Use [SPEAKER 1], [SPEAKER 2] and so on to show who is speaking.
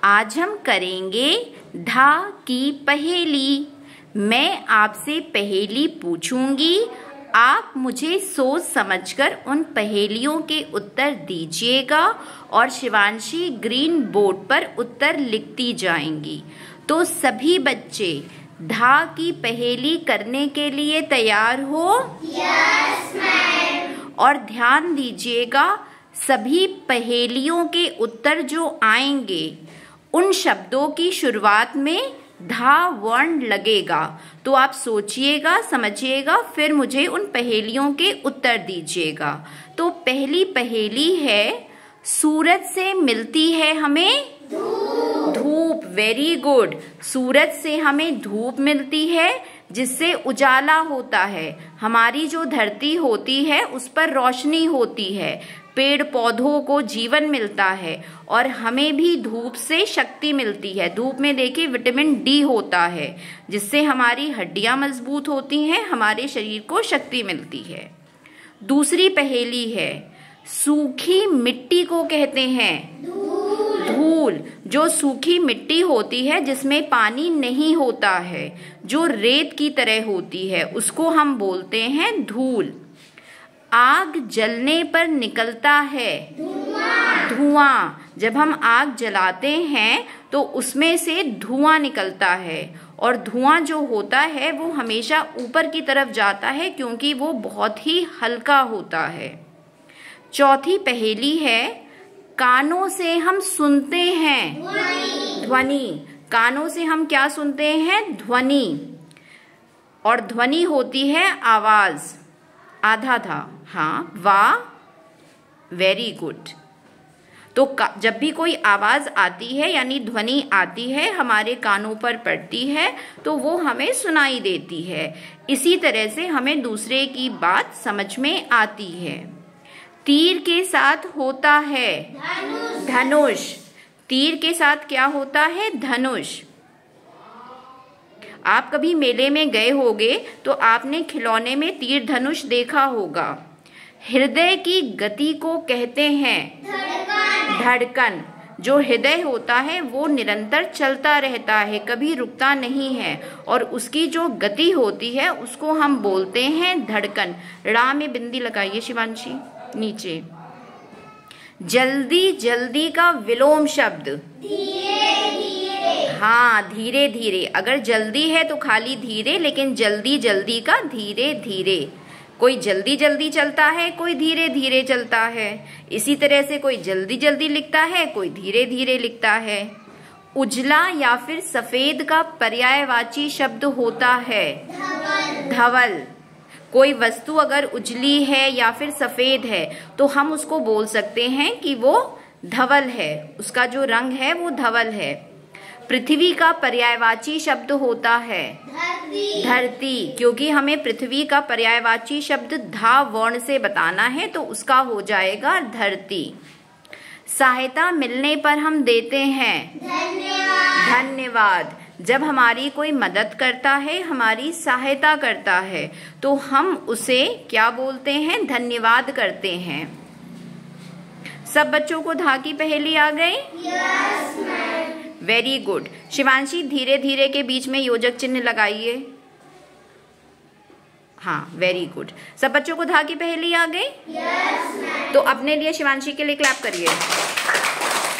[SPEAKER 1] आज हम करेंगे ढा की पहेली। मैं आपसे पहेली पूछूंगी, आप मुझे सोच समझकर उन पहेलियों के उत्तर दीजिएगा और शिवांशी ग्रीन बोर्ड पर उत्तर लिखती जाएंगी। तो सभी बच्चे ढा की पहेली करने के लिए तैयार हो?
[SPEAKER 2] Yes ma'am.
[SPEAKER 1] और ध्यान दीजिएगा, सभी पहेलियों के उत्तर जो आएंगे उन शब्दों की शुरुआत में धा वर्ण लगेगा। तो आप सोचिएगा, समझिएगा, फिर मुझे उन पहेलियों के उत्तर दीजिएगा। तो पहली पहेली है, सूरज से मिलती है हमें धूप। Very good. सूरज से हमें धूप मिलती है जिससे उजाला होता है। हमारी जो धरती होती है उस पर रोशनी होती है, पेड़ पौधों को जीवन मिलता है और हमें भी धूप से शक्ति मिलती है। धूप में देखिए विटामिन डी होता है जिससे हमारी हड्डियां मजबूत होती हैं, हमारे शरीर को शक्ति मिलती है। दूसरी पहेली है, सूखी मिट्टी को कहते हैं धूल। जो सूखी मिट्टी होती है जिसमें पानी नहीं होता है, जो रेत की तरह होती है, उसको हम बोलते हैं धूल। आग जलने पर निकलता है धुआं। जब हम आग जलाते हैं तो उसमें से धुआं निकलता है और धुआं जो होता है वो हमेशा ऊपर की तरफ जाता है क्योंकि वो बहुत ही हल्का होता है। चौथी पहेली है, कानों से हम सुनते हैं ध्वनि। कानों से हम क्या सुनते हैं? ध्वनि। और ध्वनि होती है आवाज। आधा था, हाँ, वाह, वेरी गुड। तो जब भी कोई आवाज आती है यानी ध्वनि आती है, हमारे कानों पर पड़ती है तो वो हमें सुनाई देती है। इसी तरह से हमें दूसरे की बात समझ में आती है। तीर के साथ होता है धनुष। तीर के साथ क्या होता है? धनुष। आप कभी मेले में गए होंगे तो आपने खिलौने में तीर धनुष देखा होगा। हृदय की गति को कहते हैं धड़कन। जो हृदय होता है वो निरंतर चलता रहता है, कभी रुकता नहीं है, और उसकी जो गति होती है उसको हम बोलते हैं धड़कन। रा में बिंदी लगाइए शिवांशी नीचे। जल्दी जल्दी का विलोम शब्द
[SPEAKER 2] धीरे धीरे।
[SPEAKER 1] हाँ, धीरे धीरे। अगर जल्दी है तो खाली धीरे, लेकिन जल्दी जल्दी का धीरे धीरे। कोई जल्दी जल्दी चलता है, कोई धीरे धीरे चलता है। इसी तरह से कोई जल्दी जल्दी लिखता है, कोई धीरे धीरे लिखता है। उजला या फिर सफेद का पर्यायवाची शब्द होता है धवल। कोई वस्तु अगर उजली है या फिर सफेद है तो हम उसको बोल सकते हैं कि वो धवल है, उसका जो रंग है वो धवल है। पृथ्वी का पर्यायवाची शब्द होता है धरती। क्योंकि हमें पृथ्वी का पर्यायवाची शब्द धा वर्ण से बताना है तो उसका हो जाएगा धरती। सहायता मिलने पर हम देते हैं धन्यवाद। जब हमारी कोई मदद करता है, हमारी सहायता करता है, तो हम उसे क्या बोलते हैं? धन्यवाद करते हैं। सब बच्चों को धा की पहेली आ गई?
[SPEAKER 2] Yes ma'am.
[SPEAKER 1] Very good. Shivanshi धीरे धीरे के बीच में योजक चिन्ह लगाइए। हाँ, वेरी गुड। सब बच्चों को धा की पहेली आ गई?
[SPEAKER 2] Yes ma'am.
[SPEAKER 1] तो अपने लिए शिवांशी के लिए क्लैप करिए।